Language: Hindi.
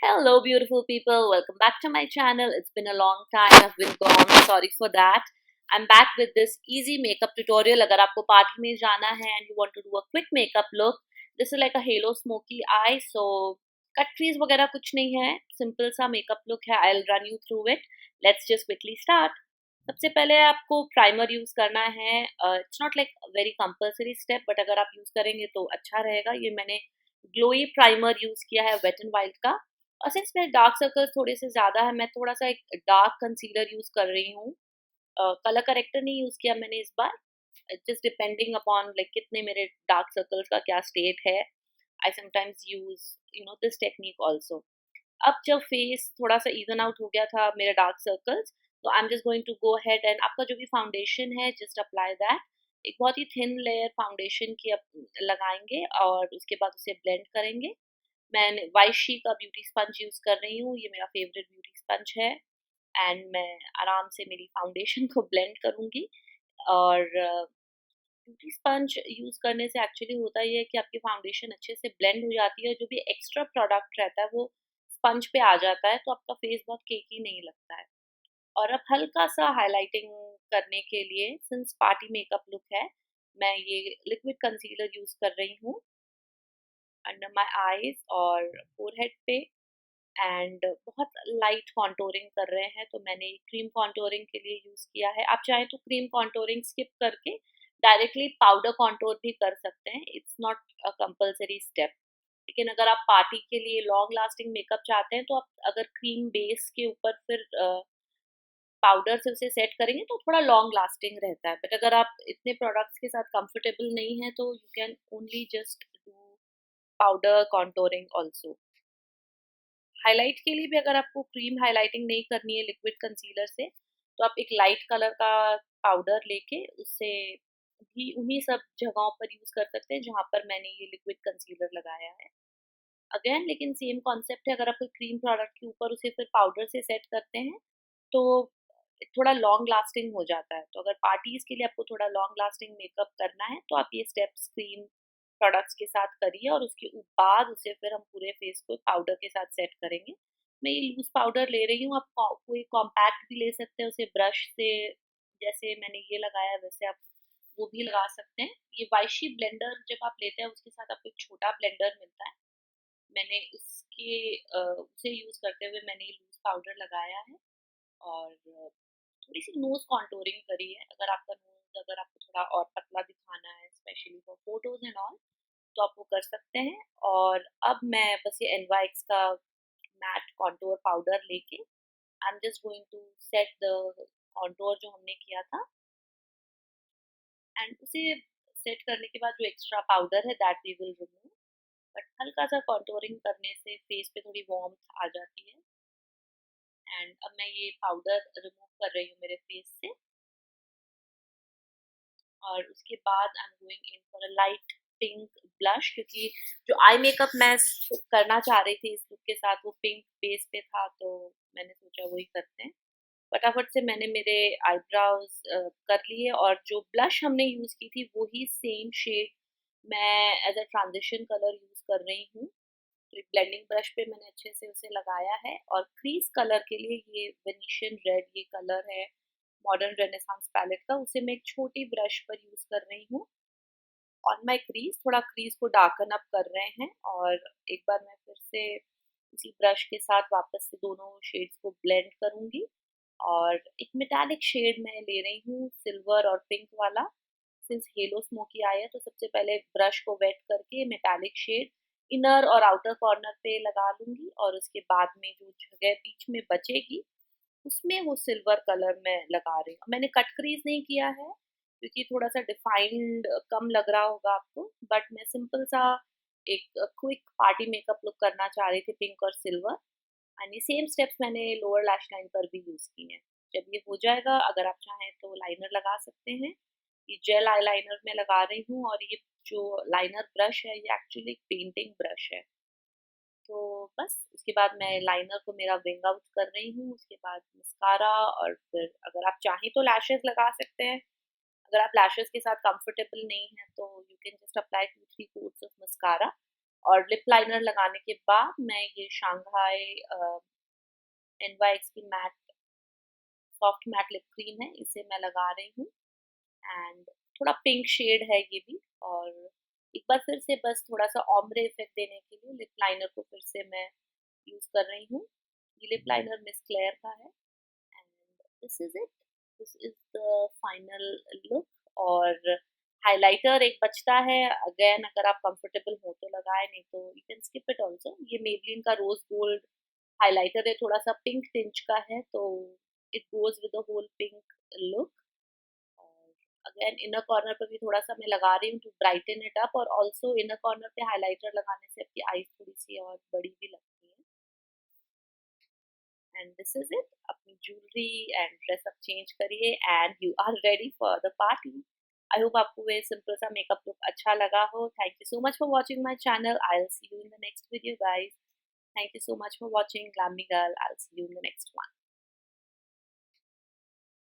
Hello, beautiful people. Welcome back to my channel. It's been a long time. I've been gone. Sorry for that. I'm back with this easy makeup tutorial. अगर आपको पार्टी में जाना है and you want to do a quick makeup look, this is like a halo smoky eye. So cut crease वगैरह कुछ नहीं है. Simple सा makeup look है. I'll run you through it. Let's just quickly start. सबसे पहले आपको प्राइमर यूज करना है. It's not like very compulsory step, but अगर आप यूज करेंगे तो अच्छा रहेगा. ये मैंने ग्लोई प्राइमर यूज किया है वेट एंड वाइल्ड का. और सिंस मेरे डार्क सर्कल्स थोड़े से ज़्यादा है, मैं थोड़ा सा एक डार्क कंसीलर यूज़ कर रही हूँ. कलर करेक्टर नहीं यूज़ किया मैंने इस बार. जस्ट डिपेंडिंग अपॉन लाइक कितने मेरे डार्क सर्कल्स का क्या स्टेट है. I sometimes use this technique also. अब जब फेस थोड़ा सा इवन आउट हो गया था मेरे डार्क सर्कल्स, तो I am just going to go head and आपका जो भी फाउंडेशन है जस्ट अप्लाई दैट. एक बहुत ही थिन लेयर फाउंडेशन की लगाएंगे और उसके बाद उसे ब्लेंड करेंगे. मैं वाइशी का ब्यूटी स्पंज यूज़ कर रही हूँ. ये मेरा फेवरेट ब्यूटी स्पंज है एंड मैं आराम से मेरी फाउंडेशन को ब्लेंड करूँगी. और ब्यूटी स्पंज यूज़ करने से एक्चुअली होता ये है कि आपकी फाउंडेशन अच्छे से ब्लेंड हो जाती है. जो भी एक्स्ट्रा प्रोडक्ट रहता है वो स्पंज पे आ जाता है, तो आपका फेस बहुत केकी नहीं लगता है. और अब हल्का सा हाइलाइटिंग करने के लिए, सिंस पार्टी मेकअप लुक है, मैं ये लिक्विड कंसीलर यूज़ कर रही हूँ अंडर माई आईज और फोरहेड पे. एंड बहुत लाइट कॉन्टोरिंग कर रहे हैं, तो मैंने क्रीम कॉन्टोरिंग के लिए यूज़ किया है. आप चाहें तो क्रीम कॉन्टोरिंग स्किप करके डायरेक्टली पाउडर कॉन्टोर भी कर सकते हैं. It's not a compulsory step. लेकिन अगर आप पार्टी के लिए लॉन्ग लास्टिंग मेकअप चाहते हैं, तो आप अगर क्रीम बेस के ऊपर फिर पाउडर से उसे सेट करेंगे तो थोड़ा लॉन्ग लास्टिंग रहता है. बट अगर आप इतने प्रोडक्ट्स के साथ कंफर्टेबल नहीं है, तो you can only just do powder contouring also. Highlight के लिए भी अगर आपको क्रीम हाइलाइटिंग नहीं करनी है लिक्विड कंसीलर से, तो आप एक लाइट कलर का पाउडर लेके उससे भी उन्हीं सब जगहों पर यूज़ कर सकते हैं जहाँ पर मैंने ये लिक्विड कंसीलर लगाया है. अगेन लेकिन सेम कॉन्सेप्ट है. अगर आप कोई क्रीम प्रोडक्ट के ऊपर उसे फिर पाउडर से सेट करते हैं तो थोड़ा लॉन्ग लास्टिंग हो जाता है. तो अगर पार्टीज के लिए आपको थोड़ा लॉन्ग लास्टिंग मेकअप करना है, तो आप ये स्टेप्स क्रीम प्रोडक्ट्स के साथ करिए और उसके बाद उसे फिर हम पूरे फेस को पाउडर के साथ सेट करेंगे. मैं ये लूज पाउडर ले रही हूँ. आप कोई कॉम्पैक्ट भी ले सकते हैं, उसे ब्रश से जैसे मैंने ये लगाया है वैसे आप वो भी लगा सकते हैं. ये वाइशी ब्लेंडर जब आप लेते हैं उसके साथ आपको एक छोटा ब्लेंडर मिलता है. मैंने उसे यूज़ करते हुए मैंने ये लूज पाउडर लगाया है और थोड़ी सी नोज कॉन्टोरिंग करी है. अगर आपको थोड़ा और पतला दिखाना है specially for photos and all, तो आप वो कर सकते हैं. और अब मैं बस ये NYX का मैट कॉन्टोर पाउडर लेके I am just going to set the contour जो हमने किया था. एंड उसे सेट करने के बाद जो एक्स्ट्रा पाउडर है that we will remove. But हल्का सा कॉन्टोरिंग करने से फेस पे थोड़ी वार्मथ आ जाती है. एंड अब मैं ये पाउडर रिमूव कर रही हूँ मेरे फेस से. और उसके बाद I am going in for a light pink blush, क्योंकि जो आई मेकअप मैं करना चाह रही थी इस लुक के साथ वो पिंक बेस पे था, तो मैंने सोचा वही करते हैं. फटाफट से मैंने मेरे आईब्राउज कर लिए और जो ब्लश हमने यूज़ की थी वही सेम शेड मैं as a transition colour use कर रही हूँ. तो एक ब्लेंडिंग ब्रश पे मैंने अच्छे से उसे लगाया है. और क्रीज कलर के लिए ये वेनिशियन रेड ये कलर है मॉडर्न रेनेसांस पैलेट का, उसे मैं एक छोटी ब्रश पर यूज कर रही हूँ. ऑन माई क्रीज थोड़ा क्रीज को डार्कन अप कर रहे हैं. और एक बार मैं फिर से उसी ब्रश के साथ वापस से दोनों शेड्स को ब्लेंड करूंगी. और एक मेटालिक शेड मैं ले रही हूँ सिल्वर और पिंक वाला. सिंस हेलो स्मोकी आया है, तो सबसे पहले ब्रश को वेट करके मेटालिक शेड इनर और आउटर कॉर्नर पे लगा लूंगी. और उसके बाद में जो जगह बीच में बचेगी उसमें वो सिल्वर कलर मैं लगा रही हूँ. मैंने कट क्रीज नहीं किया है क्योंकि थोड़ा सा डिफाइंड कम लग रहा होगा आपको. बट मैं सिंपल सा एक क्विक पार्टी मेकअप लुक करना चाह रही थी पिंक और सिल्वर. एंड ये सेम स्टेप्स मैंने लोअर लैश लाइन पर भी यूज की हैं. जब ये हो जाएगा अगर आप चाहें तो लाइनर लगा सकते हैं. ये जेल आई लाइनर में लगा रही हूँ. और ये जो लाइनर ब्रश है ये एक्चुअली एक पेंटिंग ब्रश है. तो बस उसके बाद मैं लाइनर को मेरा विंग आउट कर रही हूँ. उसके बाद मस्कारा और फिर अगर आप चाहें तो लैशेस लगा सकते हैं. अगर आप लैशेस के साथ कंफर्टेबल नहीं है तो you can just apply 2-3 coats of mascara और लिप लाइनर लगाने के बाद मैं ये शांघाई NYX की matte soft matte lip cream है, इसे मैं लगा रही हूँ। एंड थोड़ा पिंक शेड है ये भी। और एक बार फिर से बस थोड़ा सा ऑम्ब्रे इफेक्ट देने के लिए लिप लाइनर को फिर से मैं यूज कर रही हूँ। ये लिप लाइनर मिस क्लेयर का है and this is it, this is the final look. और हाइलाइटर एक बचता है, अगेन अगर आप कंफर्टेबल हो तो लगाए, नहीं तो you can skip it also. ये मेबलिन का रोज गोल्ड हाइलाइटर है, थोड़ा सा पिंक टिंच का है, तो it goes with the whole pink look. और अगेन इनर कॉर्नर पर भी थोड़ा सा मैं लगा रही हूँ टू ब्राइटन इट अप, और ऑल्सो इनर कॉर्नर पे हाइलाइटर लगाने से आपकी आईज थोड़ी सी और बड़ी भी लगती है। And this is it. अपनी ज्वेलरी एंड ड्रेसअप चेंज करिए and you are ready for the party. I hope आपको ये सिंपल सा मेकअप लुक अच्छा लगा हो। Thank you so much for watching my channel. I will see you in the next video guys. Thank you so much for watching Glammy Girl. I'll see you in the next one.